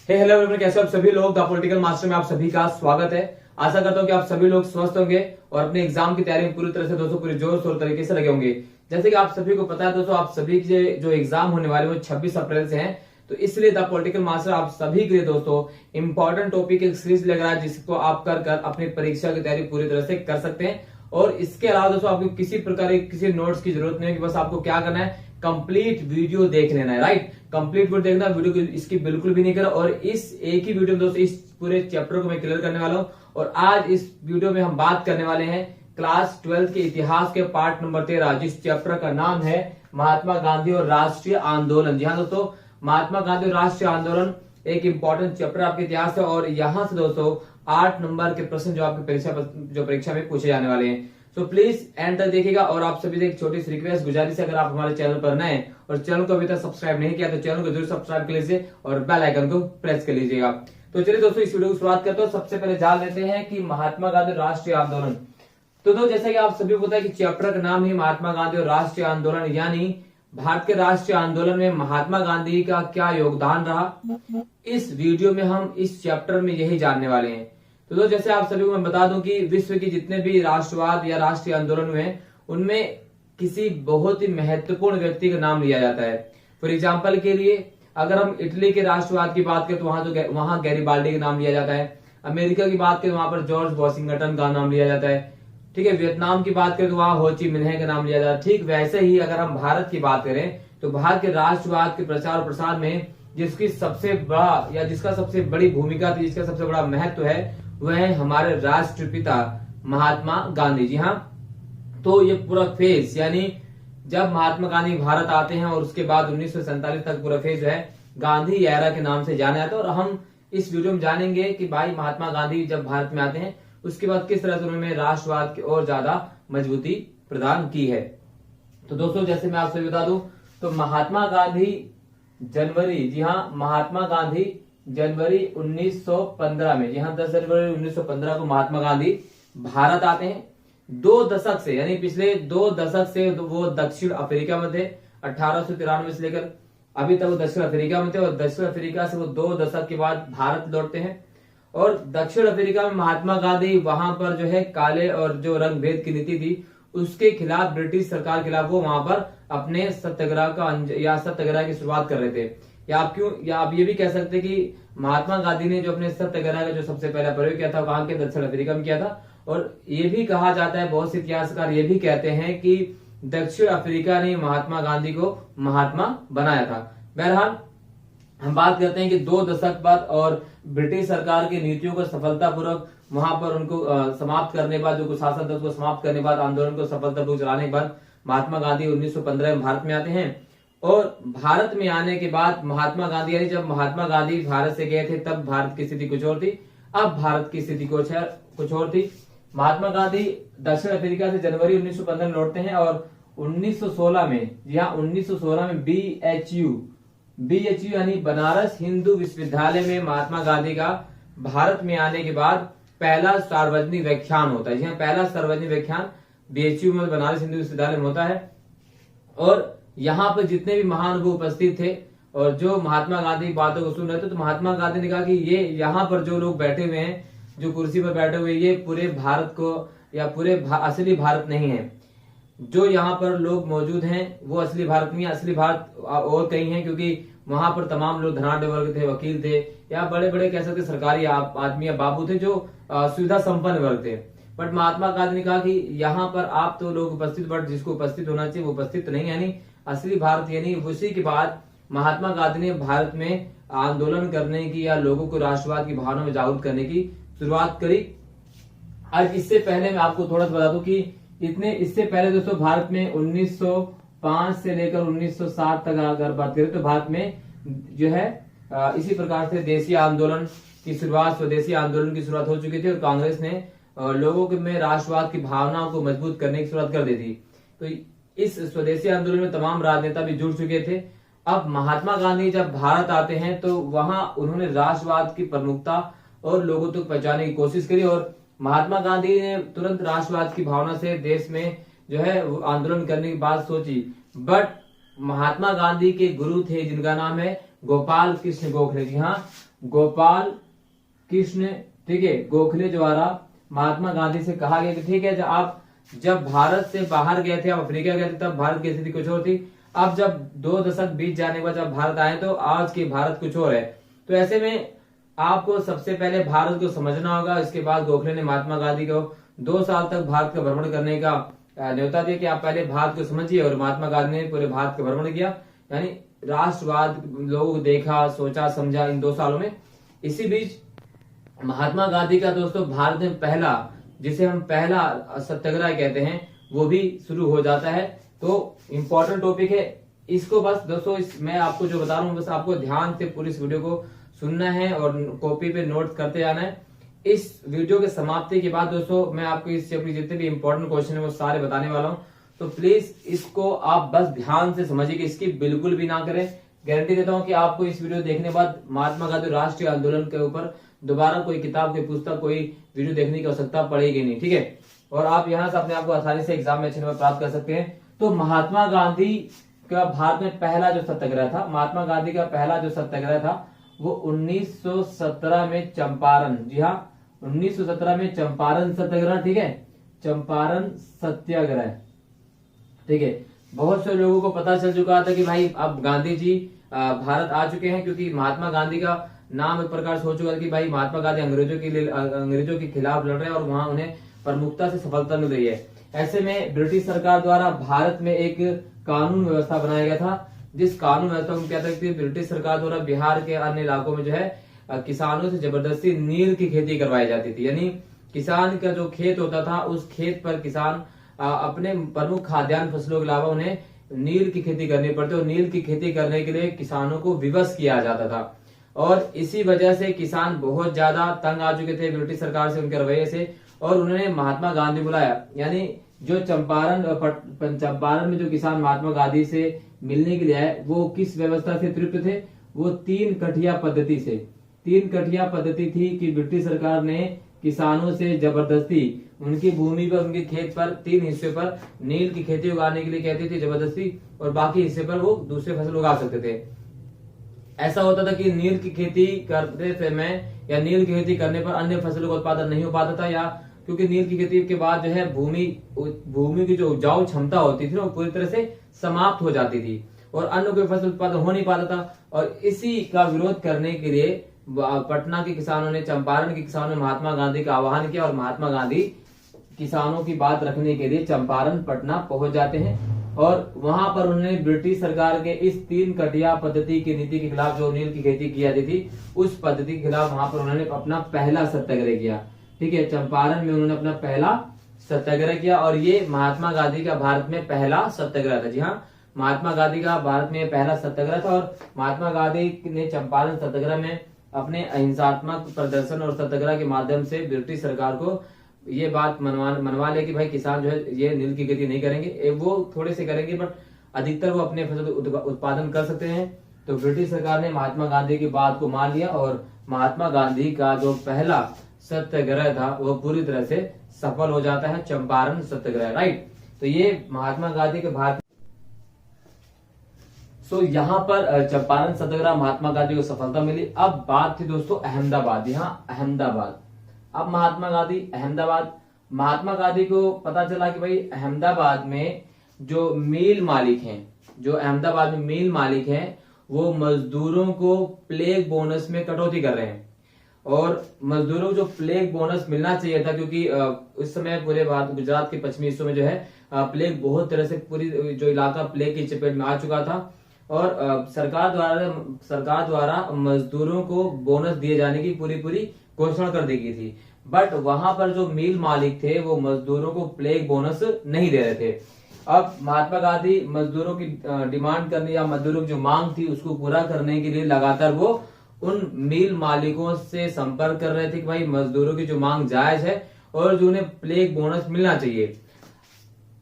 Hello everyone, कैसे हो आप सभी लोग। द पॉलिटिकल मास्टर में आप सभी का स्वागत है। आशा करता हूं कि आप सभी लोग स्वस्थ होंगे और अपने एग्जाम की तैयारी में पूरी तरह से दोस्तों पूरे जोर शोर तरीके से लगे होंगे। जैसे कि आप सभी को पता है दोस्तों, आप सभी के जो एग्जाम होने वाले वो 26 अप्रैल से हैं, तो इसलिए द पॉलिटिकल मास्टर आप सभी के लिए दोस्तों इंपॉर्टेंट टॉपिक एक सीरीज लग रहा है, जिसको आप कर अपनी परीक्षा की तैयारी पूरी तरह से कर सकते हैं। और इसके अलावा दोस्तों आपको किसी प्रकार की किसी नोट्स की जरूरत नहीं है, कि बस आपको क्या करना है, कंप्लीट वीडियो देख लेना है। राइट, कंप्लीट वीडियो देखना, वीडियो को इसकी बिल्कुल भी नहीं करा। और इस एक ही वीडियो में दोस्तों इस पूरे चैप्टर को मैं क्लियर करने वाला हूं। और आज इस वीडियो में हम बात करने वाले हैं क्लास 12 के इतिहास के पार्ट नंबर 13, जिस चैप्टर का नाम है महात्मा गांधी और राष्ट्रीय आंदोलन। जी हाँ दोस्तों, महात्मा गांधी और राष्ट्रीय आंदोलन एक इंपॉर्टेंट चैप्टर आपके इतिहास है। और यहां से दोस्तों 8 नंबर के प्रश्न जो आपकी परीक्षा में पूछे जाने वाले हैं। तो प्लीज एंड तक देखिएगा। और आप सभी से एक छोटी सी रिक्वेस्ट गुजारिश है, अगर आप हमारे चैनल पर नए हैं और चैनल को अभी तक सब्सक्राइब नहीं किया तो चैनल को जरूर सब्सक्राइब कर लीजिए और बेल आइकन को प्रेस कर लीजिएगा। तो चलिए दोस्तों इस वीडियो की शुरुआत करते हैं। सबसे पहले जान लेते हैं कि महात्मा गांधी राष्ट्रीय आंदोलन। तो दोस्तों जैसा कि आप सभी को पता है कि चैप्टर का नाम ही महात्मा गांधी और राष्ट्रीय आंदोलन, यानी भारत के राष्ट्रीय आंदोलन में महात्मा गांधी का क्या योगदान रहा, इस वीडियो में हम इस चैप्टर में यही जानने वाले हैं। तो दोस्तों जैसे आप सभी को मैं बता दूं कि विश्व के जितने भी राष्ट्रवाद या राष्ट्रीय आंदोलन हुए हैं, उनमें किसी बहुत ही महत्वपूर्ण व्यक्ति का नाम लिया जाता है। फॉर एग्जाम्पल के लिए अगर हम इटली के राष्ट्रवाद की बात करें तो वहां गैरिबाल्डी का नाम लिया जाता है। अमेरिका की बात करें वहां पर जॉर्ज वॉशिंगटन का नाम लिया जाता है। ठीक है, वियतनाम की बात करें तो वहां हो ची मिन्ह का नाम लिया जाता है। ठीक वैसे ही अगर हम भारत की बात करें तो भारत के राष्ट्रवाद के प्रचार और प्रसार में जिसकी सबसे बड़ा या जिसका सबसे बड़ी भूमिका थी, जिसका सबसे बड़ा महत्व है, वह है हमारे राष्ट्रपिता महात्मा गांधी। जी हाँ, तो ये पूरा फेज, यानी जब महात्मा गांधी भारत आते हैं और उसके बाद 1947 तक पूरा फेज जो है गांधी एरा के नाम से जाना जाता है। और हम इस वीडियो में जानेंगे कि भाई महात्मा गांधी जब भारत में आते हैं उसके बाद किस तरह से उन्होंने राष्ट्रवाद की और ज्यादा मजबूती प्रदान की है। तो दोस्तों जैसे मैं आपसे बता दूं तो महात्मा गांधी महात्मा गांधी जनवरी 1915 में, जी हाँ 10 जनवरी 1915 को महात्मा गांधी भारत आते हैं। 2 दशक से, यानी पिछले 2 दशक से वो दक्षिण अफ्रीका में थे। 1893 से लेकर अभी तक वो दक्षिण अफ्रीका में थे और दक्षिण अफ्रीका से वो 2 दशक के बाद भारत लौटते हैं। और दक्षिण अफ्रीका में महात्मा गांधी वहां पर जो है काले और जो रंग भेद की नीति थी उसके खिलाफ, ब्रिटिश सरकार के खिलाफ, वो वहां पर अपने सत्याग्रह की शुरुआत कर रहे थे। या आप ये भी कह सकते हैं कि महात्मा गांधी ने जो अपने सत्याग्रह का जो सबसे पहला प्रयोग किया था वहां के दक्षिण अफ्रीका में किया था। और ये भी कहा जाता है, बहुत से इतिहासकार ये भी कहते हैं कि दक्षिण अफ्रीका ने महात्मा गांधी को महात्मा बनाया था। बहरहाल हम बात करते हैं कि 2 दशक बाद और ब्रिटिश सरकार की नीतियों को सफलतापूर्वक वहां पर उनको समाप्त करने के बाद, जो शासन था उसको समाप्त करने के बाद, आंदोलन को सफलतापूर्वक चलाने के बाद महात्मा गांधी 1915 में भारत में आते हैं। और भारत में आने के बाद महात्मा गांधी, यानी जब महात्मा गांधी भारत से गए थे तब भारत की स्थिति कुछ और थी, अब भारत की स्थिति कुछ और थी। महात्मा गांधी दक्षिण अफ्रीका से जनवरी 1915 में लौटते हैं और 1916 में, जी हाँ 1916 में BHU यानी बनारस हिंदू विश्वविद्यालय में महात्मा गांधी का भारत में आने के बाद पहला सार्वजनिक व्याख्यान होता है। जी हाँ, पहला सार्वजनिक व्याख्यान BHU में, बनारस हिंदू विश्वविद्यालय में होता है। और यहाँ पर जितने भी महानुभाव उपस्थित थे और जो महात्मा गांधी बातों को सुन रहे थे, तो महात्मा गांधी ने कहा कि ये यहाँ पर जो लोग बैठे हुए हैं, जो कुर्सी पर बैठे हुए, ये पूरे भारत को या पूरे असली भारत नहीं है। जो यहाँ पर लोग मौजूद हैं वो असली भारत नहीं है। असली भारत और कहीं है, क्योंकि वहां पर तमाम लोग धनाढ्य वर्ग थे, वकील थे, या बड़े बड़े कह सकते सरकारी आदमी या बाबू थे, जो सुविधा संपन्न वर्ग थे। बट महात्मा गांधी ने कहा कि यहाँ पर आप तो लोग उपस्थित, बट जिसको उपस्थित होना चाहिए वो उपस्थित नहीं, यानी असली भारत ये नहीं। उसी के बाद महात्मा गांधी ने भारत में आंदोलन करने की या लोगों को राष्ट्रवाद की भावना में जागरूक करने की शुरुआत करी। आज इससे पहले मैं आपको थोड़ा सा बता दूं कि इससे पहले दोस्तों भारत में 1905 से लेकर 1907 तक अगर बात करें तो भारत में जो है इसी प्रकार से देशी आंदोलन की शुरुआत, स्वदेशी आंदोलन की शुरुआत हो चुकी थी और कांग्रेस ने लोगों में राष्ट्रवाद की भावनाओं को मजबूत करने की शुरुआत कर दी थी। तो इस स्वदेशी आंदोलन में तमाम राजनेता भी जुड़ चुके थे। अब महात्मा गांधी जब भारत आते हैं तो वहां उन्होंने राष्ट्रवाद की प्रमुखता और लोगों तक पहुंचाने की कोशिश करी। और महात्मा गांधी ने तुरंत राष्ट्रवाद की भावना से देश में जो है आंदोलन करने की बात सोची। बट महात्मा गांधी के गुरु थे जिनका नाम है गोपाल कृष्ण गोखले, जी हाँ गोपाल कृष्ण, ठीक है, गोखले द्वारा महात्मा गांधी से कहा गया कि ठीक है, जब भारत से बाहर गए थे, आप अफ्रीका गए थे, तब भारत की स्थिति कुछ और थी। अब जब 2 दशक बीत जाने के बाद जब भारत आए तो आज की भारत कुछ और है। तो ऐसे में आपको सबसे पहले भारत को समझना होगा। इसके बाद गोखले ने महात्मा गांधी को 2 साल तक भारत का भ्रमण करने का न्योता दिया कि आप पहले भारत को समझिए, और महात्मा गांधी ने पूरे भारत का भ्रमण किया, यानी राष्ट्रवाद लोगों को देखा, सोचा, समझा इन 2 सालों में। इसी बीच महात्मा गांधी का दोस्तों भारत में पहला, जिसे हम पहला सत्याग्रह कहते हैं, वो भी शुरू हो जाता है। तो इंपॉर्टेंट टॉपिक है, इसको बस दोस्तों मैं आपको जो बता रहा हूँ, बस आपको ध्यान से पूरी इस वीडियो को सुनना है और कॉपी पे नोट करते जाना है। इस वीडियो के समाप्ति के बाद दोस्तों मैं आपको इस चैप्टर के जितने भी इंपॉर्टेंट क्वेश्चन है वो सारे बताने वाला हूँ। तो प्लीज इसको आप बस ध्यान से समझिए कि इसकी बिल्कुल भी ना करें। गारंटी देता हूँ कि आपको इस वीडियो देखने के बाद महात्मा गांधी राष्ट्रीय आंदोलन के ऊपर दोबारा कोई किताब, कोई पुस्तक, कोई वीडियो देखने की आवश्यकता पड़ेगी नहीं, ठीक है। और आप यहाँ से अपने आप को आसानी से एग्जाम में अच्छे नंबर प्राप्त कर सकते हैं। तो महात्मा गांधी का भारत में पहला जो सत्याग्रह था, महात्मा गांधी का पहला जो सत्याग्रह था वो 1917 में चंपारण, जी हाँ 1917 में चंपारण सत्याग्रह, ठीक है, चंपारण सत्याग्रह, ठीक है। बहुत से लोगों को पता चल चुका था कि भाई अब गांधी जी भारत आ चुके हैं, क्योंकि महात्मा गांधी का नाम एक प्रकार से हो चुका था कि भाई महात्मा गांधी अंग्रेजों के खिलाफ लड़ रहे हैं और वहां उन्हें प्रमुखता से सफलता मिल रही है। ऐसे में ब्रिटिश सरकार द्वारा भारत में एक कानून व्यवस्था बनाया गया था, जिस कानून व्यवस्था को कहते हैं ब्रिटिश सरकार द्वारा बिहार के अन्य इलाकों में जो है किसानों से जबरदस्ती नील की खेती करवाई जाती थी। यानी किसान का जो खेत होता था, उस खेत पर किसान अपने प्रमुख खाद्यान्न फसलों के अलावा उन्हें नील की खेती करनी पड़ती, और नील की खेती करने के लिए किसानों को विवश किया जाता था। और इसी वजह से किसान बहुत ज्यादा तंग आ चुके थे ब्रिटिश सरकार से, उनके रवैये से, और उन्होंने महात्मा गांधी बुलाया। यानी जो चंपारण में जो किसान महात्मा गांधी से मिलने के लिए आए, वो किस व्यवस्था से तृप्त थे? वो 3 कठिया पद्धति से। 3 कठिया पद्धति थी कि ब्रिटिश सरकार ने किसानों से जबरदस्ती उनकी भूमि पर, उनके खेत पर 3 हिस्से पर नील की खेती उगाने के लिए कहती थी जबरदस्ती, और बाकी हिस्से पर वो दूसरे फसल उगा सकते थे। ऐसा होता था कि नील की खेती करते समय या नील की खेती करने पर अन्य फसलों का उत्पादन नहीं हो पाता था, या क्योंकि नील की खेती के बाद जो है भूमि की जो उपजाऊ क्षमता होती थी वो पूरी तरह से समाप्त हो जाती थी और अन्य कोई फसल उत्पादन हो नहीं पाता था। और इसी का विरोध करने के लिए पटना के किसानों ने, चंपारण के किसानों ने महात्मा गांधी का आह्वान किया, और महात्मा गांधी किसानों की बात रखने के लिए चंपारण पटना पहुंच जाते हैं। और वहां पर उन्होंने ब्रिटिश सरकार के इस 3 कटिया पद्धति की नीति के खिलाफ, जो नील की खेती की जाती थी उस पद्धति के खिलाफ, वहां पर उन्होंने अपना पहला सत्याग्रह किया, ठीक है। चंपारण में उन्होंने अपना पहला सत्याग्रह किया, और ये महात्मा गांधी का भारत में पहला सत्याग्रह था। जी हाँ, महात्मा गांधी का भारत में पहला सत्याग्रह था, और महात्मा गांधी ने चंपारण सत्याग्रह में अपने अहिंसात्मक प्रदर्शन और सत्याग्रह के माध्यम से ब्रिटिश सरकार को ये बात मनवा ले कि भाई किसान जो है ये नील की खेती नहीं करेंगे, वो थोड़े से करेंगे बट अधिकतर वो अपने फसल उत्पादन कर सकते हैं। तो ब्रिटिश सरकार ने महात्मा गांधी की बात को मान लिया, और महात्मा गांधी का जो पहला सत्याग्रह था वो पूरी तरह से सफल हो जाता है, चंपारण सत्याग्रह, राइट। तो ये महात्मा गांधी के भारत यहाँ पर चंपारण सत्याग्रह महात्मा गांधी को सफलता मिली। अब बात थी दोस्तों अहमदाबाद, यहाँ अहमदाबाद। अब महात्मा गांधी को पता चला कि भाई अहमदाबाद में जो मिल मालिक हैं, जो अहमदाबाद में मिल मालिक हैं, वो मजदूरों को प्लेग बोनस में कटौती कर रहे हैं। और मजदूरों को जो प्लेग बोनस मिलना चाहिए था, क्योंकि उस समय पूरे भारत, गुजरात के पश्चिमी हिस्सों में जो है प्लेग बहुत तरह से, पूरी जो इलाका प्लेग की चपेट में आ चुका था, और सरकार द्वारा मजदूरों को बोनस दिए जाने की पूरी घोषणा कर दी गई थी। बट वहां पर जो मिल मालिक थे वो मजदूरों को प्लेग बोनस नहीं दे रहे थे। अब महात्मा गांधी मजदूरों की डिमांड करने या मजदूरों की जो मांग थी उसको पूरा करने के लिए लगातार वो उन मिल मालिकों से संपर्क कर रहे थे कि भाई मजदूरों की जो मांग जायज है और जो उन्हें प्लेग बोनस मिलना चाहिए।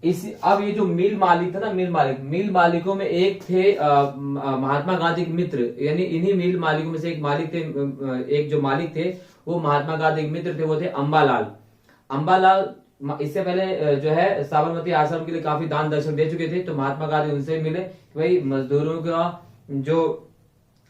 अब ये जो मिल मालिक था ना, मिल मालिकों में एक थे महात्मा गांधी के मित्र, यानी इन्हीं मिल मालिकों में से एक जो मालिक थे वो महात्मा गांधी के मित्र थे, वो थे अंबालाल। इससे पहले जो है साबरमती आश्रम के लिए काफी दान दर्शन दे चुके थे। तो महात्मा गांधी उनसे मिले कि भाई मजदूरों का जो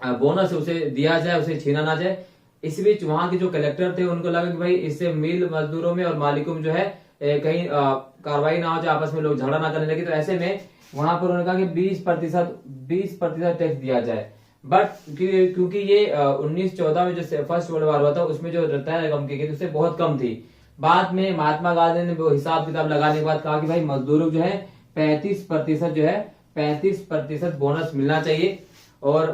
बोनस उसे दिया जाए, उसे छीना ना जाए। इस बीच वहां के जो कलेक्टर थे उनको लगा कि भाई इससे मिल मजदूरों में और मालिकों में जो है कहीं कार्रवाई ना हो जाए, आपस में लोग झगड़ा ना करने लगे। तो ऐसे में वहां पर उन्होंने कहा कि 20% टैक्स दिया जाए। बट क्योंकि ये 1914 में जो फर्स्ट वर्ल्ड वॉर हुआ था उसमें जो तय रकम की गई उससे बहुत कम थी। बाद में महात्मा गांधी ने वो हिसाब किताब लगाने के बाद कहा कि भाई मजदूरों जो है 35% बोनस मिलना चाहिए, और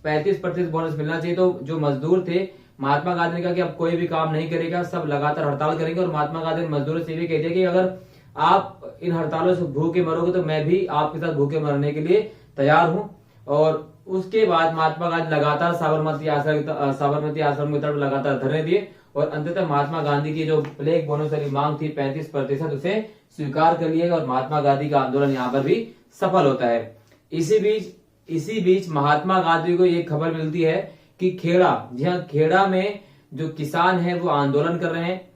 35% बोनस मिलना चाहिए। तो जो मजदूर थे, महात्मा गांधी ने कहा कि अब कोई भी काम नहीं करेगा, सब लगातार हड़ताल करेंगे। और महात्मा गांधी ने मजदूरों से भी कह दिया कि अगर आप इन हड़तालों से भूखे मरोगे तो मैं भी आपके साथ भूखे मरने के लिए तैयार हूं। और उसके बाद महात्मा गांधी लगातार साबरमती आश्रम की तरफ लगातार धरने दिए, और अंततः महात्मा गांधी की जो प्लेग बोनस वाली मांग थी 35%, उसे स्वीकार कर लिया और महात्मा गांधी का आंदोलन यहाँ पर भी सफल होता है। इसी बीच महात्मा गांधी को ये खबर मिलती है कि खेड़ा, जी हाँ, खेड़ा में जो किसान है वो आंदोलन कर रहे हैं।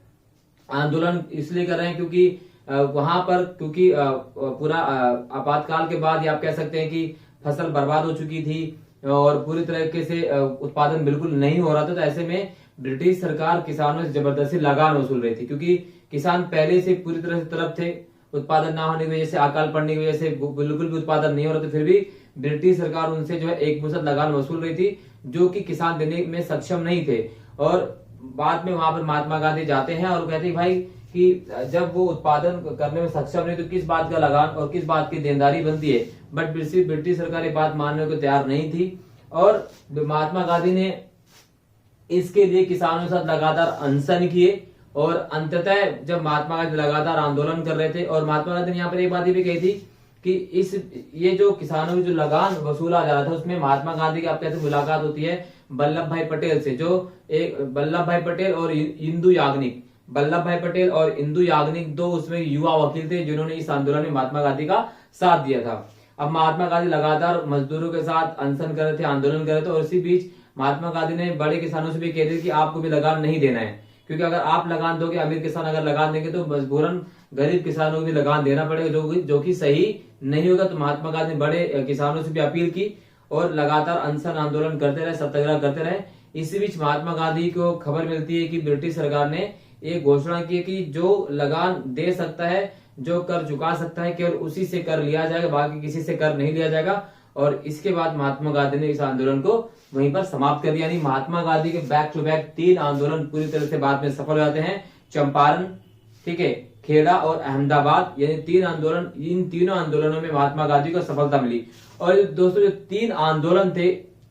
आंदोलन इसलिए कर रहे हैं क्योंकि वहां पर पूरा आपातकाल के बाद आप कह सकते हैं कि फसल बर्बाद हो चुकी थी और पूरी तरीके से उत्पादन बिल्कुल नहीं हो रहा था। तो ऐसे में ब्रिटिश सरकार किसानों से जबरदस्ती लगान वसूल रही थी, क्योंकि किसान पहले से पूरी तरह से तरफ थे। उत्पादन ना होने की वजह से, अकाल पड़ने की वजह से बिल्कुल भी उत्पादन नहीं हो रहा था, फिर भी ब्रिटिश सरकार उनसे जो है एक मुश्त लगान वसूल रही थी, जो कि किसान देने में सक्षम नहीं थे। और बाद में वहां पर महात्मा गांधी जाते हैं और कहते हैं भाई कि जब वो उत्पादन करने में सक्षम नहीं तो किस बात का लगान और किस बात की देनदारी बनती है। बट ब्रिटिश सरकार ये बात मानने को तैयार नहीं थी, और महात्मा गांधी ने इसके लिए किसानों के साथ लगातार अनशन किए। और अंततः जब महात्मा गांधी लगातार आंदोलन कर रहे थे, और महात्मा गांधी ने यहाँ पर एक बात भी कही थी कि ये जो किसानों की जो लगान वसूला जा रहा था उसमें महात्मा गांधी की आप कहते मुलाकात होती है वल्लभ भाई पटेल से, जो एक वल्लभ भाई पटेल और इंदु याग्निक, वल्लभ भाई पटेल और इंदु याग्निक दो उसमें युवा वकील थे जिन्होंने इस आंदोलन में महात्मा गांधी का साथ दिया था। अब महात्मा गांधी लगातार मजदूरों के साथ अनशन कर रहे थे, आंदोलन कर रहे थे, और इसी बीच महात्मा गांधी ने बड़े किसानों से भी कह दिया कि आपको भी लगान नहीं देना है, क्योंकि अगर आप लगान दोगे, अमीर किसान अगर लगान देंगे तो मजबूरन गरीब किसानों को भी लगान देना पड़ेगा, जो कि सही नहीं होगा। तो महात्मा गांधी ने बड़े किसानों से भी अपील की और लगातार अनशन आंदोलन करते रहे, सत्याग्रह करते रहे। इसी बीच महात्मा गांधी को खबर मिलती है कि ब्रिटिश सरकार ने एक घोषणा की है कि जो लगान दे सकता है, जो कर चुका सकता है, केवल उसी से कर लिया जाएगा, बाकी किसी से कर नहीं लिया जाएगा। और इसके बाद महात्मा गांधी ने इस आंदोलन को वहीं पर समाप्त कर दिया। यानी महात्मा गांधी के बैक टू बैक 3 आंदोलन पूरी तरह से बाद में सफल हो जाते हैं। चंपारण, ठीक है, खेड़ा और अहमदाबाद, यानी 3 आंदोलन, इन तीनों आंदोलनों में महात्मा गांधी को सफलता मिली। और दोस्तों जो 3 आंदोलन थे,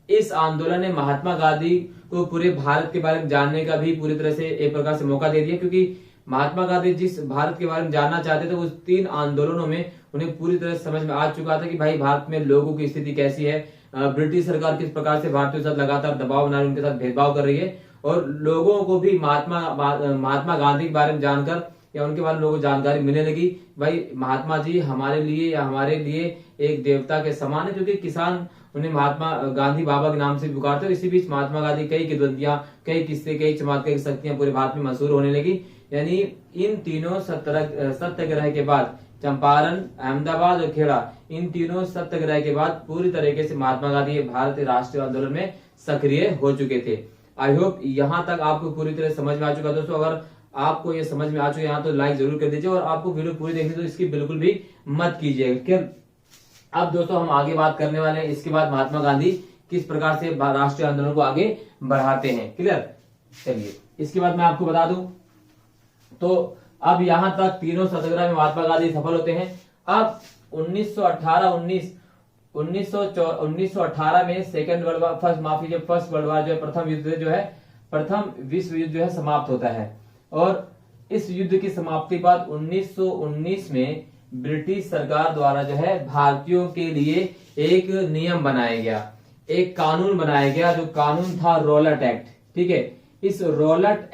इस आंदोलन ने महात्मा गांधी को पूरे भारत के बारे में जानने का भी पूरी तरह से एक प्रकार से मौका दे दिया, क्योंकि महात्मा गांधी जिस भारत के बारे में जानना चाहते थे उस 3 आंदोलनों में उन्हें पूरी तरह से समझ में आ चुका था कि भाई भारत में लोगों की स्थिति कैसी है, ब्रिटिश सरकार किस प्रकार से भारतीयों के साथ लगातार दबाव बना रही है, उनके साथ भेदभाव कर रही है। और लोगों को भी महात्मा गांधी के बारे में जानकर या उनके बारे में लोगों को जानकारी मिलने लगी, भाई महात्मा जी हमारे लिए एक देवता के समान है, क्योंकि किसान उन्हें महात्मा गांधी बाबा के नाम से पुकारते। इसी बीच महात्मा गांधी कई किंवदंतियां, कई किस्से, कई चमत्कार की शक्तियां पूरे भारत में मशहूर होने लगी। यानी इन तीनों सत्याग्रह के बाद, चंपारण, अहमदाबाद और खेड़ा, इन तीनों सत्याग्रह के बाद पूरी तरीके से महात्मा गांधी भारतीय राष्ट्रीय आंदोलन में सक्रिय हो चुके थे। आई होप यहाँ तक आपको पूरी तरह समझ में आ चुका। दोस्तों अगर आपको ये समझ में आ चुका यहाँ तो लाइक जरूर कर दीजिए, और आपको वीडियो पूरी देखनी तो इसकी बिल्कुल भी मत कीजिएगा। अब दोस्तों हम आगे बात करने वाले हैं इसके बाद महात्मा गांधी किस प्रकार से राष्ट्रीय आंदोलन को आगे बढ़ाते हैं। क्लियर, चलिए इसके बाद मैं आपको बता दूं तो अब यहां तक तीनों सत्याग्रह में महात्मा गांधी सफल होते हैं। अब 1918 में फर्स्ट वर्ल्ड वार जो है, प्रथम विश्व युद्ध जो है समाप्त होता है। और इस युद्ध की समाप्ति बाद 1919 में ब्रिटिश सरकार द्वारा जो है भारतीयों के लिए एक नियम बनाया गया, एक कानून बनाया गया, जो कानून था रॉलेट एक्ट। ठीक है, इस रॉलेट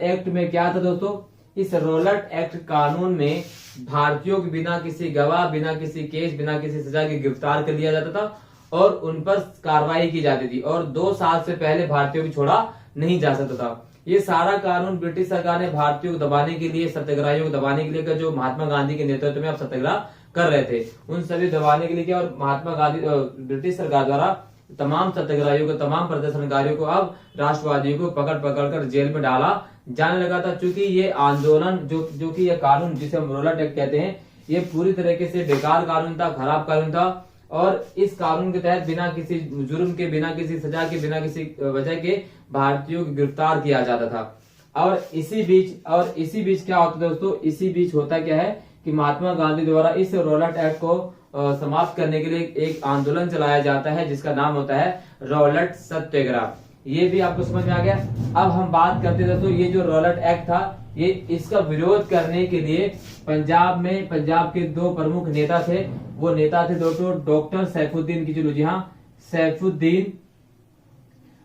एक्ट में क्या था दोस्तों, इस रॉलेट एक्ट कानून में भारतीयों के बिना किसी गवाह, बिना किसी केस, बिना किसी सजा के गिरफ्तार कर लिया जाता था और उन पर कार्रवाई की जाती थी, और 2 साल से पहले भारतीयों को छोड़ा नहीं जा सकता था। ये सारा कानून ब्रिटिश सरकार ने भारतीयों को दबाने के लिए, सत्याग्रहियों को दबाने के लिए, जो महात्मा गांधी के नेतृत्व में अब सत्याग्रह कर रहे थे, उन सभी दबाने के लिए किया। और महात्मा गांधी ब्रिटिश सरकार द्वारा तमाम सत्याग्रहियों को, तमाम प्रदर्शनकारियों को, अब राष्ट्रवादियों को पकड़ पकड़ कर जेल में डाला जाने लगा था। चूंकि ये आंदोलन जो कि ये कानून जिसे हम रोलट एक्ट कहते हैं, ये पूरी तरीके से बेकार कानून था, खराब कानून था। और इस कानून के तहत बिना किसी जुर्म के, बिना किसी सजा के, बिना किसी वजह के भारतीयों को गिरफ्तार किया जाता था। और इसी बीच क्या होता है दोस्तों, इसी बीच होता क्या है कि महात्मा गांधी द्वारा इस रोलट एक्ट को समाप्त करने के लिए एक आंदोलन चलाया जाता है जिसका नाम होता है रोलट सत्याग्रह। ये भी आपको समझ में आ गया। अब हम बात करते हैं दोस्तों, ये जो रोलट एक्ट था, ये इसका विरोध करने के लिए पंजाब के दो प्रमुख नेता थे। वो नेता थे दोस्तों डॉक्टर सैफुद्दीन किचलू। जी हाँ,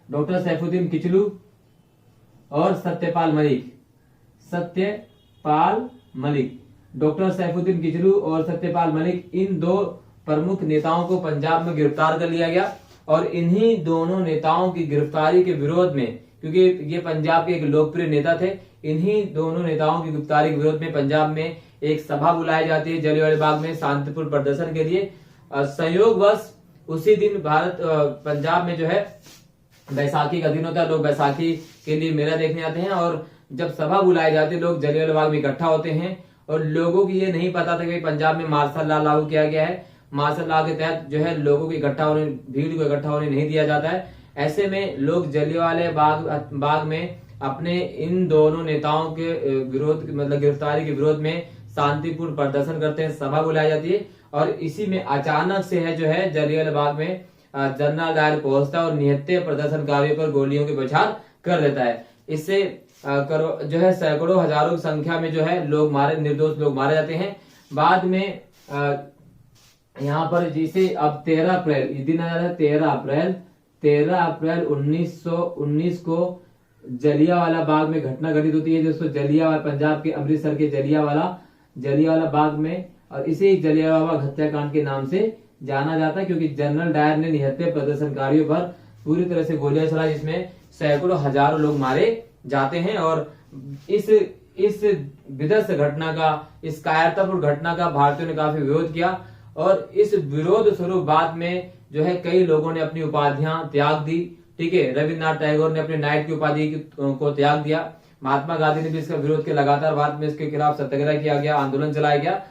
डॉक्टर सैफुद्दीन किचलू और सत्यपाल मलिक। डॉक्टर सैफुद्दीन किचलू और सत्यपाल मलिक, इन दो प्रमुख नेताओं को पंजाब में गिरफ्तार कर लिया गया। और इन्हीं दोनों नेताओं की गिरफ्तारी के विरोध में, क्योंकि ये पंजाब के एक लोकप्रिय नेता थे, इन्हीं दोनों नेताओं की गिरफ्तारी के विरोध में पंजाब में एक सभा बुलाई जाती है जलियांवाला बाग में शांतिपूर्ण प्रदर्शन के लिए। संयोगवश उसी दिन पंजाब में जो है बैसाखी का दिन होता है, लोग बैसाखी के लिए मेला देखने आते हैं। और जब सभा बुलाई जाती है, लोग जलियांवाला बाग में इकट्ठा होते हैं। और लोगों की ये नहीं पता था कि बांजाब में मार्शल लॉ लागू किया गया है। मार्शल लॉ के तहत जो है लोगों को भीड़ को इकट्ठा होने नहीं दिया जाता है। ऐसे में लोग जलियांवाला बाग में अपने इन दोनों नेताओं के विरोध, मतलब गिरफ्तारी के विरोध में शांतिपूर्ण प्रदर्शन करते हैं, सभा बुलाई जाती है। और इसी में अचानक से है जो है जलियांवाला बाग में जनरल डायर पहुंचता है और निहत्थे प्रदर्शनकारियों पर गोलियों के बौछार कर देता है। इससे जो है सैकड़ों हजारों की संख्या में जो है निर्दोष लोग मारे जाते हैं। बाद में यहाँ पर जिसे अब 13 अप्रैल दिन आया है, 13 अप्रैल 1919 को जलियांवाला बाग में घटना घटित होती है दोस्तों। जलियांवाला, पंजाब के अमृतसर के जलियांवाला बाग में, और इसे जलियांवाला बाग हत्याकांड के नाम से जाना जाता है, क्योंकि जनरल डायर ने निहत्थे प्रदर्शनकारियों पर पूरी तरह से गोलियां चलाई, जिसमें सैकड़ों हजारों लोग मारे जाते हैं। और इस विध्वंस घटना का, इस कायरतापूर्ण घटना का भारतीयों ने काफी विरोध किया। और इस विरोध स्वरूप बाद में जो है कई लोगों ने अपनी उपाधियां त्याग दी। ठीक है, रविन्द्रनाथ टैगोर ने अपने नाइट की उपाधि को त्याग दिया। महात्मा गांधी ने भी इसका विरोध किया लगातार। बाद में इसके खिलाफ सत्याग्रह किया गया, आंदोलन चलाया गया।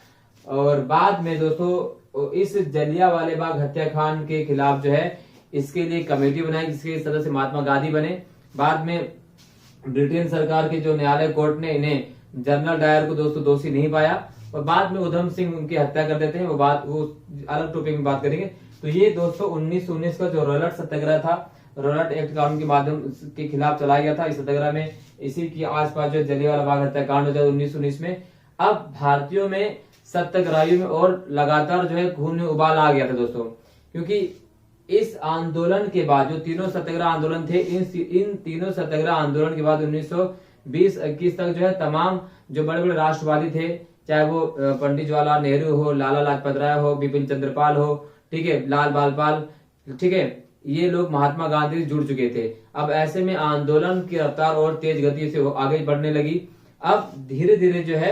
और बाद में दोस्तों इस जलियांवाला बाग हत्याकांड के खिलाफ जो है इसके लिए कमेटी बनाई, जिसके सदस्य महात्मा गांधी बने। बाद में ब्रिटेन सरकार के जो न्यायालय कोर्ट ने इन्हें, जनरल डायर को दोस्तों दोषी नहीं पाया। और बाद में उधम सिंह उनकी हत्या कर देते हैं। वो अलग टॉपिक में बात करेंगे। तो ये दोस्तों 1919 का जो रोलट सत्याग्रह था, रोलट एक्ट कानून के माध्यम के खिलाफ चलाया गया था। इस सत्याग्रह में इसी के आसपास जो जलियांवाला बाग हत्याकांड हो जाए 1919 में, अब भारतीयों में, सत्याग्रहियों में और लगातार जो है खून में उबाल आ गया था दोस्तों। क्योंकि इस आंदोलन के बाद जो तीनों सत्याग्रह आंदोलन थे, इन तीनों सत्याग्रह आंदोलन के बाद 1920-21 तक जो है तमाम जो बड़े बड़े राष्ट्रवादी थे, चाहे वो पंडित जवाहरलाल नेहरू हो, लाला लाजपत राय हो, बिपिन चंद्र पाल हो, ठीक है, लाल बाल पाल, ठीक है, ये लोग महात्मा गांधी से जुड़ चुके थे। अब ऐसे में आंदोलन की रफ्तार और तेज गति से आगे बढ़ने लगी। अब धीरे धीरे जो है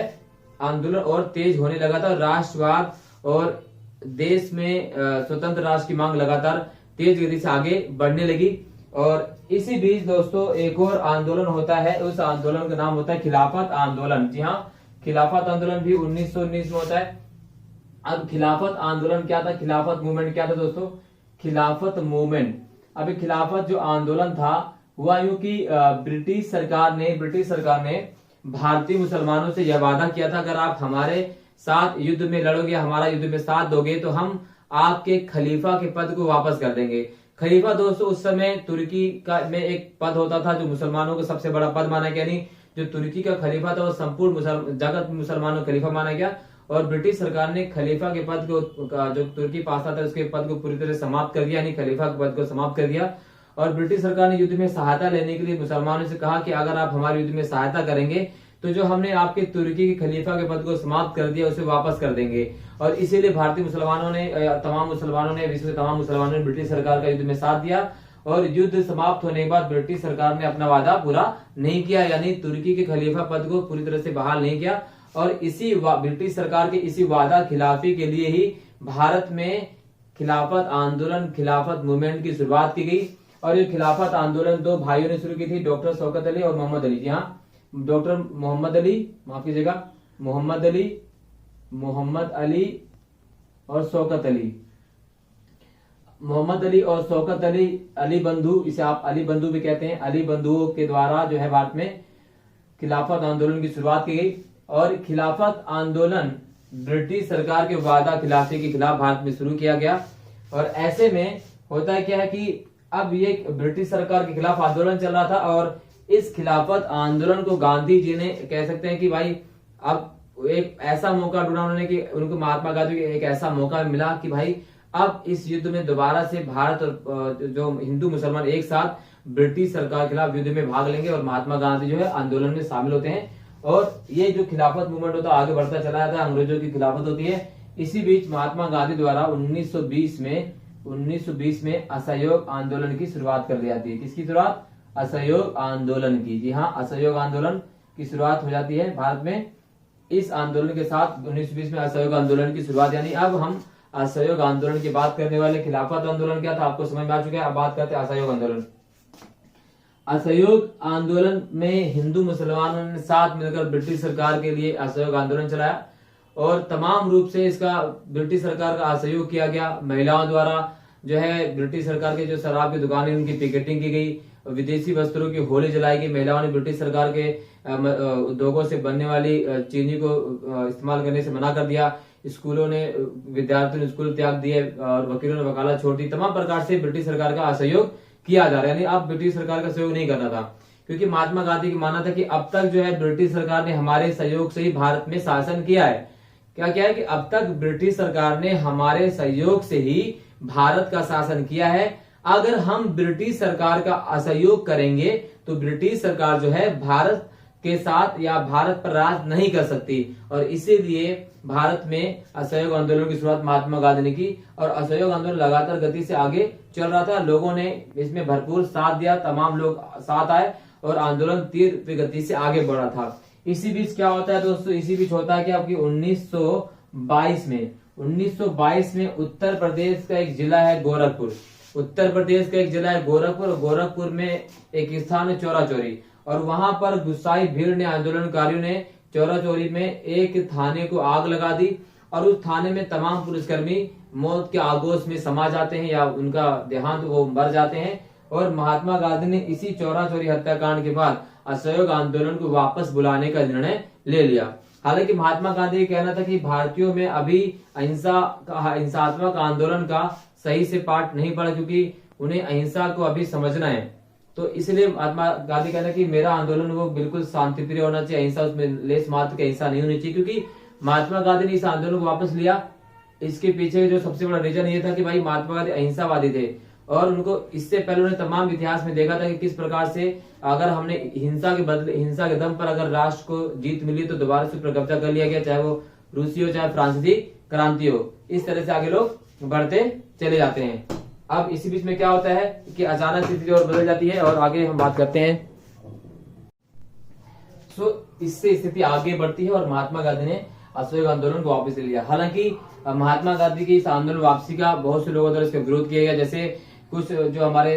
आंदोलन और तेज होने लगा था। राष्ट्रवाद और देश में स्वतंत्र राष्ट्र की मांग लगातार तेज गति से आगे बढ़ने लगी। और इसी बीच दोस्तों एक और आंदोलन होता है, उस आंदोलन का नाम होता है खिलाफत आंदोलन। जी हाँ, खिलाफत आंदोलन भी 1919 में होता है। अब खिलाफत आंदोलन क्या था, खिलाफत मूवमेंट क्या था दोस्तों? खिलाफत मूवमेंट, अभी खिलाफत जो आंदोलन था हुआ यूं कि ब्रिटिश सरकार ने भारतीय मुसलमानों से यह वादा किया था, अगर आप हमारे साथ युद्ध में लड़ोगे, हमारा युद्ध में साथ दोगे, तो हम आपके खलीफा के पद को वापस कर देंगे। खलीफा दोस्तों उस समय तुर्की का में एक पद होता था जो मुसलमानों का सबसे बड़ा पद माना गया। नहीं, जो तुर्की का खलीफा था वो संपूर्ण जगत मुसलमानों का खलीफा माना गया। और ब्रिटिश सरकार ने खलीफा के पद को, जो तुर्की पास था उसके पद को पूरी तरह समाप्त कर दिया, यानी खलीफा के पद को समाप्त कर दिया। और ब्रिटिश सरकार ने युद्ध में सहायता लेने के लिए मुसलमानों से कहा कि अगर आप हमारे युद्ध में सहायता करेंगे तो जो हमने आपके तुर्की के खलीफा के पद को समाप्त कर दिया उसे वापस कर देंगे। और इसीलिए भारतीय मुसलमानों ने, तमाम मुसलमानों ने, विश्व के तमाम मुसलमानों ने ब्रिटिश सरकार का युद्ध में साथ दिया। और युद्ध समाप्त होने के बाद ब्रिटिश सरकार ने अपना वादा पूरा नहीं किया, यानी तुर्की के खलीफा पद को पूरी तरह से बहाल नहीं किया। और इसी ब्रिटिश सरकार के इसी वादा खिलाफी के लिए ही भारत में खिलाफत आंदोलन, खिलाफत मूवमेंट की शुरुआत की गई। और ये खिलाफत आंदोलन दो भाइयों ने शुरू की थी, डॉक्टर शौकत अली और मोहम्मद अली। जी हाँ, डॉक्टर मोहम्मद अली, माफ कीजिएगा, मोहम्मद अली और शौकत अली। मोहम्मद अली और शौकत अली, अली बंधु, इसे आप अली बंधु भी कहते हैं। अली बंधुओं के द्वारा जो है भारत में खिलाफत आंदोलन की शुरुआत की गई। और खिलाफत आंदोलन ब्रिटिश सरकार के वादा खिलाफी के खिलाफ भारत में शुरू किया गया। और ऐसे में होता है क्या है कि अब ये ब्रिटिश सरकार के खिलाफ आंदोलन चल रहा था, और इस खिलाफत आंदोलन को गांधी जी ने, कह सकते हैं कि भाई अब एक ऐसा मौका ढूंढा उन्होंने कि उनको, महात्मा गांधी को एक ऐसा मौका मिला कि भाई अब इस युद्ध में दोबारा से भारत और जो हिंदू मुसलमान एक साथ ब्रिटिश सरकार के खिलाफ युद्ध में भाग लेंगे। और महात्मा गांधी जो है आंदोलन में शामिल होते हैं। और ये जो खिलाफत मूवमेंट होता है आगे बढ़ता चला जाता है, अंग्रेजों की खिलाफत होती है। इसी बीच महात्मा गांधी द्वारा 1920 में असहयोग आंदोलन की शुरुआत कर दी जाती है। किसकी शुरुआत? असहयोग आंदोलन की। जी हाँ, असहयोग आंदोलन की शुरुआत हो जाती है भारत में। इस आंदोलन के साथ 1920 में असहयोग आंदोलन की शुरुआत, यानी अब हम असहयोग आंदोलन की बात करने वाले। खिलाफत आंदोलन क्या था आपको समझ में आ चुका है, अब बात करते हैं असहयोग आंदोलन। असहयोग आंदोलन में हिंदू मुसलमानों ने साथ मिलकर ब्रिटिश सरकार के लिए असहयोग आंदोलन चलाया। और तमाम रूप से इसका ब्रिटिश सरकार का असहयोग किया गया। महिलाओं द्वारा जो है ब्रिटिश सरकार के जो शराब की दुकानें उनकी पिकेटिंग की गई, विदेशी वस्त्रों की होली जलाई गई। महिलाओं ने ब्रिटिश सरकार के उद्योगों से बनने वाली चीनी को इस्तेमाल करने से मना कर दिया। स्कूलों ने, विद्यार्थियों ने स्कूल त्याग दिए और वकीलों ने वकालत छोड़ दी। तमाम प्रकार से ब्रिटिश सरकार का असहयोग किया जा रहा है, यानी अब ब्रिटिश सरकार का सहयोग नहीं करना था, क्योंकि महात्मा गांधी की मानना था कि अब तक जो है ब्रिटिश सरकार ने हमारे सहयोग से ही भारत में शासन किया है। क्या है कि अब तक ब्रिटिश सरकार ने हमारे सहयोग से ही भारत का शासन किया है। अगर हम ब्रिटिश सरकार का असहयोग करेंगे तो ब्रिटिश सरकार जो है भारत के साथ या भारत पर राज नहीं कर सकती। और इसीलिए भारत में असहयोग आंदोलन की शुरुआत महात्मा गांधी ने की। और असहयोग आंदोलन लगातार गति से आगे चल रहा था, लोगों ने इसमें भरपूर साथ दिया, तमाम लोग साथ आए और आंदोलन तीव्र गति से आगे बढ़ा था। इसी बीच क्या होता है दोस्तों, इसी बीच होता है कि आपकी 1922 में उत्तर प्रदेश का एक जिला है गोरखपुर। उत्तर प्रदेश का एक जिला है गोरखपुर, और गोरखपुर में एक स्थान है चौरा चौरी। और वहां पर गुस्साई भीड़ ने, आंदोलनकारियों ने चौरा चौरी में एक थाने को आग लगा दी। और उस थाने में तमाम पुलिसकर्मी मौत के आगोश में समा जाते हैं या उनका देहांत, वो मर जाते हैं। और महात्मा गांधी ने इसी चौरा चौरी हत्याकांड के बाद असहयोग आंदोलन को वापस बुलाने का निर्णय ले लिया। हालांकि महात्मा गांधी का कहना था कि भारतीयों में अभी हिंसात्मक आंदोलन का सही से पाठ नहीं पड़ा, क्योंकि उन्हें अहिंसा को अभी समझना है। तो इसलिए महात्मा गांधी कहना कि मेरा आंदोलन वो बिल्कुल शांतिप्रिय होना चाहिए, अहिंसा उसमें लेस मात्र की अहिंसा नहीं होनी चाहिए। क्योंकि महात्मा गांधी ने इस आंदोलन को वापस लिया, इसके पीछे जो सबसे बड़ा रीजन ये था कि भाई महात्मा गांधी अहिंसावादी थे। और उनको इससे पहले उन्होंने तमाम इतिहास में देखा था कि किस प्रकार से अगर हमने हिंसा के दम पर अगर राष्ट्र को जीत मिली तो दोबारा से कब्जा कर लिया गया, चाहे वो रूसी हो चाहे फ्रांसीसी क्रांति हो। इस तरह से आगे लोग बढ़ते चले जाते हैं। अब इसी बीच में क्या होता है कि अचानक स्थिति और बदल जाती है, और आगे हम बात करते हैं। इससे स्थिति आगे बढ़ती है और महात्मा गांधी ने असहयोग आंदोलन को वापस ले लिया। हालांकि महात्मा गांधी की इस आंदोलन वापसी का बहुत से लोगों द्वारा इसका विरोध किया गया। जैसे कुछ जो हमारे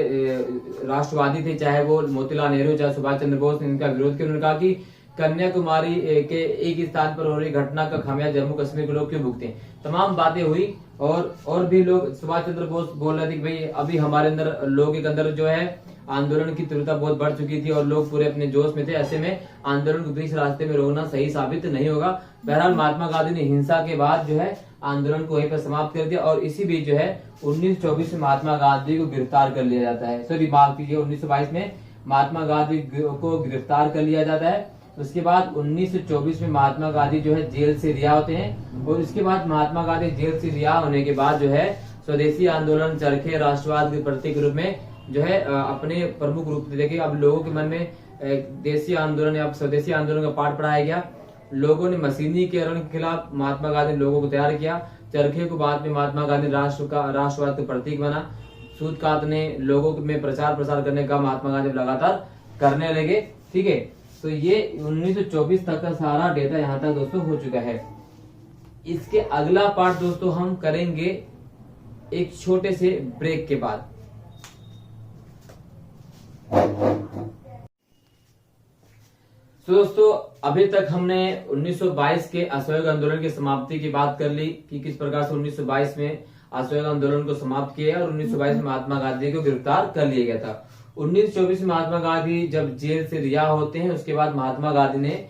राष्ट्रवादी थे, चाहे वो मोतीलाल नेहरू चाहे सुभाष चंद्र बोस, ने इनका विरोध किया। उन्होंने कहा कि कन्याकुमारी के एक स्थान पर हो रही घटना का खामियाजा जम्मू कश्मीर के लोग क्यों भुगते। तमाम बातें हुई और भी लोग, सुभाष चंद्र बोस बोल रहे थे कि भाई अभी हमारे अंदर लोगों के अंदर जो है आंदोलन की तीव्रता बहुत बढ़ चुकी थी और लोग पूरे अपने जोश में थे। ऐसे में आंदोलन को बीच रास्ते में रोकना सही साबित नहीं होगा। बहरहाल महात्मा गांधी ने हिंसा के बाद जो है आंदोलन को वहीं पर समाप्त कर दिया। और इसी बीच जो है 1924 में महात्मा गांधी को गिरफ्तार कर लिया जाता है। सॉरी माफ कीजिए, 1922 में महात्मा गांधी को गिरफ्तार कर लिया जाता है। उसके बाद 1924 में महात्मा गांधी जो है जेल से रिहा होते हैं। और इसके बाद महात्मा गांधी जेल से रिहा होने के बाद जो है स्वदेशी आंदोलन, चरखे राष्ट्रवाद के प्रतीक रूप में जो है अपने प्रमुख रूप से देखे। अब लोगों के मन में देशी आंदोलन या स्वदेशी आंदोलन का पाठ पढ़ाया गया। लोगों ने मशीनीकरण के खिलाफ महात्मा गांधी ने लोगों को तैयार किया। चरखे को बाद में महात्मा गांधी राष्ट्रवाद का प्रतीक बना। सूत कातने लोगों में प्रचार प्रसार करने का महात्मा गांधी लगातार करने लगे। ठीक है, तो ये 1924 तक का सारा डेटा यहाँ तक दोस्तों हो चुका है। इसके अगला पार्ट दोस्तों हम करेंगे एक छोटे से ब्रेक के बाद। तो दोस्तों अभी तक हमने 1922 के असहयोग आंदोलन की समाप्ति की बात कर ली कि किस प्रकार से 1922 में असहयोग आंदोलन को समाप्त किया और 1922 में महात्मा गांधी को गिरफ्तार कर लिया गया था। 1924 में महात्मा गांधी जब जेल से रिहा होते हैं, उसके बाद महात्मा गांधी ने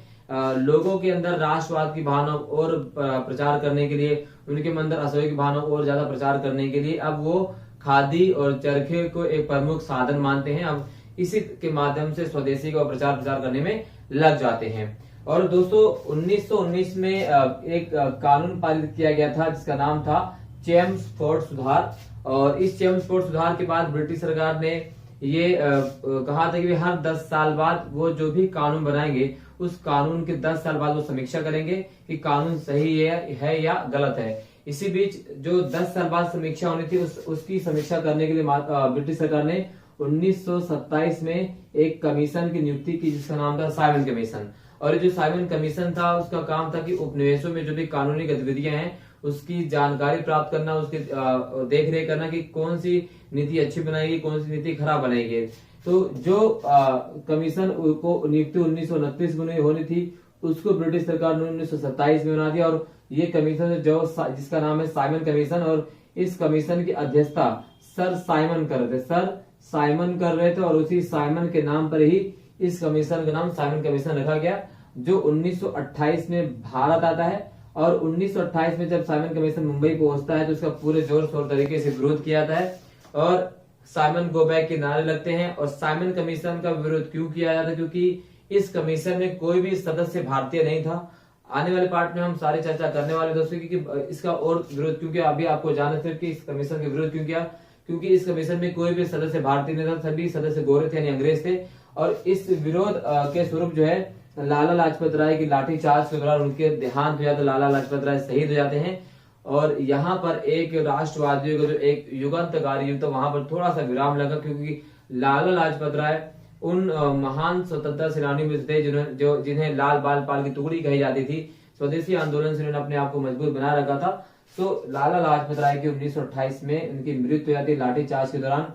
लोगों के अंदर राष्ट्रवाद की भावना और प्रचार करने के लिए, उनके अंदर असहयोग की भावना और ज्यादा प्रचार करने के लिए अब वो खादी और चरखे को एक प्रमुख साधन मानते हैं। अब इसी के माध्यम से स्वदेशी का प्रचार करने में लग जाते हैं। और दोस्तों 1919 में एक कानून पारित किया गया था जिसका नाम था चेम्सफोर्ड सुधार। और इस चेम्सफोर्ड सुधार के बाद ब्रिटिश सरकार ने ये कहा था कि हर 10 साल बाद वो जो भी कानून बनाएंगे उस कानून के 10 साल बाद वो समीक्षा करेंगे कि कानून सही है या गलत है। इसी बीच जो 10 साल बाद समीक्षा होनी थी उसकी समीक्षा करने के लिए ब्रिटिश सरकार ने 1927 में एक कमीशन की नियुक्ति की जिसका नाम था साइमन कमीशन। और ये जो साइमन कमीशन था उसका काम था कि उपनिवेशों में जो भी कानूनी गतिविधियां हैं उसकी जानकारी प्राप्त करना, उसकी देख रेख करना कि कौन सी नीति अच्छी बनाएगी, कौन सी नीति खराब बनाएगी। तो जो कमीशन को नियुक्ति 1929 में होनी थी उसको ब्रिटिश सरकार ने 1927 में बना दिया। और ये कमीशन जो जिसका नाम है साइमन कमीशन, और इस कमीशन की अध्यक्षता सर साइमन कर रहे थे और उसी साइमन के नाम पर ही इस कमीशन का नाम साइमन कमीशन रखा गया, जो 1928 में भारत आता है। और 1928 में जब साइमन कमीशन मुंबई पहुंचता है तो उसका पूरे जोर शोर तरीके से विरोध किया जाता है और साइमन गो बैक के नारे लगते हैं। और साइमन कमीशन का विरोध क्यों किया जाता है? क्योंकि इस कमीशन में कोई भी सदस्य भारतीय नहीं था। आने वाले पार्ट में हम सारी चर्चा करने वाले दोस्तों कि इसका और विरोध क्यों किया। अभी आपको जानना चाहिए कि इस कमीशन के विरोध क्यों किया, क्योंकि इस कमीशन में कोई भी सदस्य भारतीय नहीं था, सभी सदस्य गोरे थे यानी अंग्रेज थे। और इस विरोध के स्वरूप जो है लाला लाजपत राय की लाठीचार्ज के दौरान उनके देहांत हो जाता है, लाला लाजपत राय शहीद हो जाते हैं। और यहाँ पर एक राष्ट्रवादियों का जो एक युगांतकारी युद्ध वहां पर थोड़ा सा विराम लगा, क्योंकि लाला लाजपत राय उन महान स्वतंत्रता सेनानियों में थे जिन्हें लाल बाल पाल की टुकड़ी कही जाती थी। स्वदेशी आंदोलन से उन्होंने अपने आप को मजबूत बना रखा था। तो लाला लाजपत राय की 1928 में उनकी मृत्यु हो जाती है लाठीचार्ज के दौरान।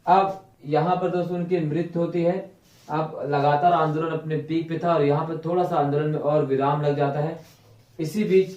अब यहाँ पर दोस्तों उनकी मृत्यु होती है। अब लगातार आंदोलन अपने पीक पे था और यहाँ पर थोड़ा सा आंदोलन में और विराम लग जाता है। इसी बीच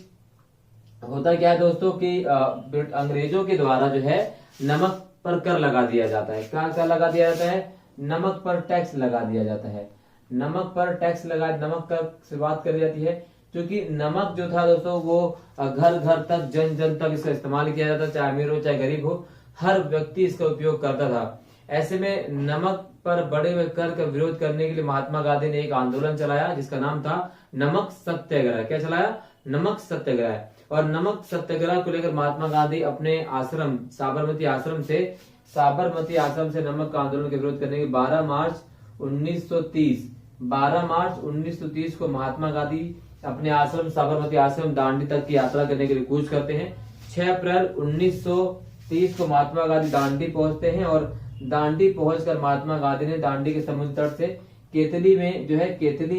होता क्या है दोस्तों कि अंग्रेजों के द्वारा जो है नमक पर कर लगा दिया जाता है। क्या लगा दिया जाता है? नमक पर टैक्स लगा दिया जाता है। नमक पर टैक्स नमक का शुरुआत कर दी जाती है, क्योंकि नमक जो था दोस्तों वो घर घर तक जन जन तक इसका इस्तेमाल किया जाता, चाहे अमीर हो चाहे गरीब हो, हर व्यक्ति इसका उपयोग करता था। ऐसे में नमक पर बढ़े हुए कर का विरोध करने के लिए महात्मा गांधी ने एक आंदोलन चलाया जिसका नाम था नमक सत्याग्रह। क्या चलाया? नमक सत्याग्रह। और नमक सत्याग्रह को लेकर महात्मा गांधी अपने आश्रम साबरमती आश्रम से नमक का आंदोलन के विरोध करने के 12 मार्च 1930 को महात्मा गांधी अपने आश्रम साबरमती आश्रम दांडी तक की यात्रा करने के लिए कूच करते हैं। 6 अप्रैल 1930 को महात्मा गांधी दांडी पहुंचते हैं और दांडी पहुंचकर महात्मा गांधी ने दांडी के समुद्र तट से केतली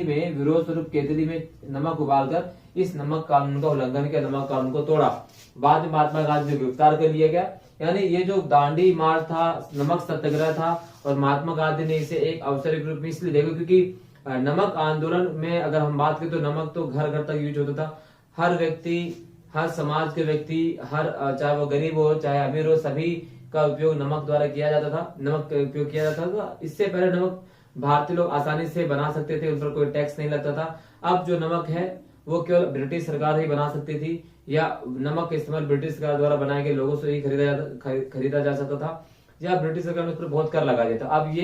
में विरोध स्वरूप केतली में नमक उबालकर इस नमक कानून का उल्लंघन किया, नमक कानून को तोड़ा। बाद में महात्मा गांधी को गिरफ्तार कर लिया गया। यानी ये जो दांडी मार्च था, नमक सत्याग्रह था, और महात्मा गांधी ने इसे एक अवसर के रूप में इसलिए देखा क्योंकि नमक आंदोलन में अगर हम बात करें तो नमक तो घर घर तक यूज होता था। हर व्यक्ति, हर समाज के व्यक्ति, चाहे वो गरीब हो चाहे अमीर हो, सभी का उपयोग नमक द्वारा किया जाता था, नमक का उपयोग किया जाता था। इससे पहले नमक भारतीय लोग आसानी से बना सकते थे, उन पर कोई टैक्स नहीं लगता था। अब जो नमक है वो केवल ब्रिटिश सरकार ही बना सकती थी, या नमक का इस्तेमाल ब्रिटिश सरकार द्वारा बनाए गए लोगों से ही खरीदा जा सकता था, या ब्रिटिश सरकार ने उस पर बहुत कर लगा दिया था। अब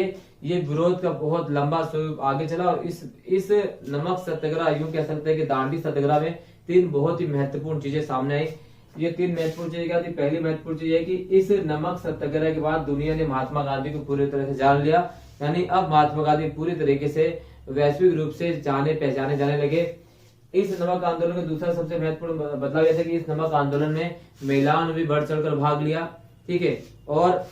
ये विरोध का बहुत लंबा स्वरूप आगे चला और इस नमक सत्याग्रह, यूं कह सकते हैं कि दांडी सत्याग्रह में 3 बहुत ही महत्वपूर्ण चीजें सामने आई। ये 3 महत्वपूर्ण चीजें क्या थी? पहली महत्वपूर्ण चीज है कि इस नमक सत्याग्रह के बाद दुनिया ने महात्मा गांधी को पूरी तरह से जान लिया। यानी अब महात्मा गांधी पूरी तरीके से वैश्विक रूप से जाने पहचाने जाने लगे। इस नमक आंदोलन का दूसरा सबसे महत्वपूर्ण बदलाव यह था कि इस नमक आंदोलन में महिलाओं ने भी बढ़ चढ़कर भाग लिया। ठीक है, और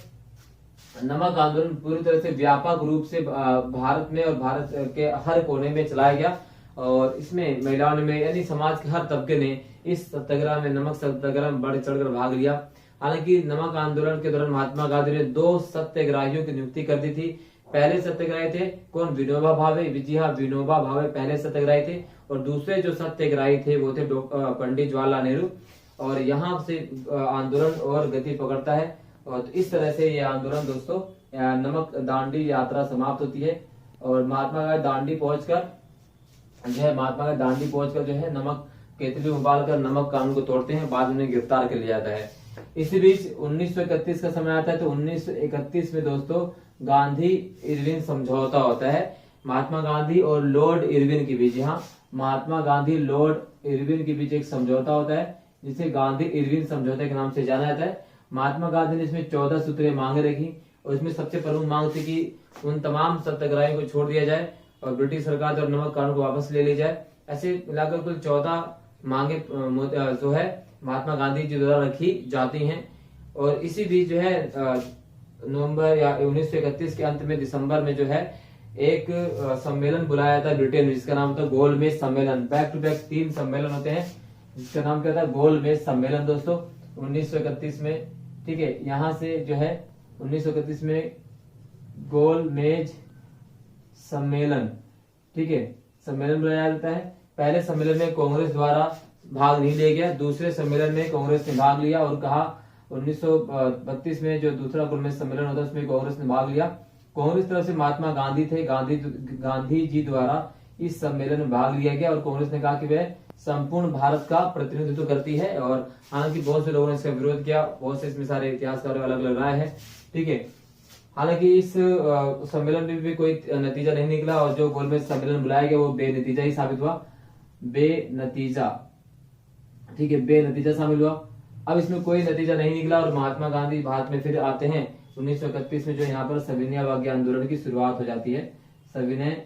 नमक आंदोलन पूरी तरह से व्यापक रूप से भारत में और भारत के हर कोने में चलाया गया, और इसमें महिलाओं ने यानी समाज के हर तबके ने इस सत्याग्रह में, नमक सत्याग्रह में बढ़ चढ़कर भाग लिया। हालांकि नमक आंदोलन के दौरान महात्मा गांधी ने 2 सत्याग्रहियों की नियुक्ति कर दी थी। पहले सत्याग्रही थे कौन? विनोबा भावे। जी हाँ, विनोबा भावे पहले सत्याग्रही थे, और दूसरे जो सत्याग्रही थे वो थे पंडित जवाहरलाल नेहरू। और यहाँ से आंदोलन और गति पकड़ता है, और तो इस तरह से ये आंदोलन दोस्तों नमक दांडी यात्रा समाप्त होती है। और महात्मा गांधी दांडी पहुंचकर जो है नमक केतली में उबालकर नमक कानून को तोड़ते हैं, बाद में उन्हें गिरफ्तार कर लिया जाता है। इसी बीच 1931 का समय आता है, तो 1931 में दोस्तों गांधी इरविन समझौता होता है, महात्मा गांधी और लॉर्ड इरविन के बीच। हाँ, महात्मा गांधी लॉर्ड इरविन के बीच एक समझौता होता है, जिसे गांधी इरविन समझौते के नाम से जाना जाता है। महात्मा गांधी ने इसमें 14 सूत्रीय मांगे रखी, और इसमें सबसे प्रमुख मांग थी कि उन तमाम सत्याग्रहियों को छोड़ दिया जाए और ब्रिटिश सरकार द्वारा नमक कानून को वापस ले लिया जाए। ऐसे मिलाकर कुल 14 मांगे जो है महात्मा गांधी जी द्वारा रखी जाती हैं। और इसी बीच जो है नवंबर या 1931 के अंत में दिसंबर में जो है एक सम्मेलन बुलाया था ब्रिटेन में, जिसका नाम था गोलमेज सम्मेलन। बैक टू बैक 3 सम्मेलन होते हैं, जिसका नाम क्या था? गोलमेज सम्मेलन दोस्तों 1931 में। ठीक है, यहाँ से जो है 1931 में गोलमेज सम्मेलन, ठीक है, सम्मेलन बुलाया जाता है। पहले सम्मेलन में कांग्रेस द्वारा भाग नहीं लिया गया, दूसरे सम्मेलन में कांग्रेस ने भाग लिया, और कहा 1932 में जो दूसरा गोलमेज सम्मेलन होता है उसमें कांग्रेस ने भाग लिया। कांग्रेस तरफ से महात्मा गांधी थे, गांधी जी द्वारा इस सम्मेलन में भाग लिया गया, और कांग्रेस ने कहा कि वह संपूर्ण भारत का प्रतिनिधित्व करती है। और हालांकि बहुत से लोगों ने इसका विरोध किया, बहुत से इसमें सारे इतिहासकारों अलग अलग राय है। ठीक है, हालांकि इस सम्मेलन में भी कोई नतीजा नहीं निकला, और जो गोलमेज सम्मेलन बुलाया गया वो बेनतीजा ही साबित हुआ, बेनतीजा। ठीक है, बेनतीजा शामिल हुआ। अब इसमें कोई नतीजा नहीं निकला, और महात्मा गांधी भारत में फिर आते हैं 1931 में, जो यहाँ पर सविनय अवज्ञा आंदोलन की शुरुआत हो जाती है। सविनय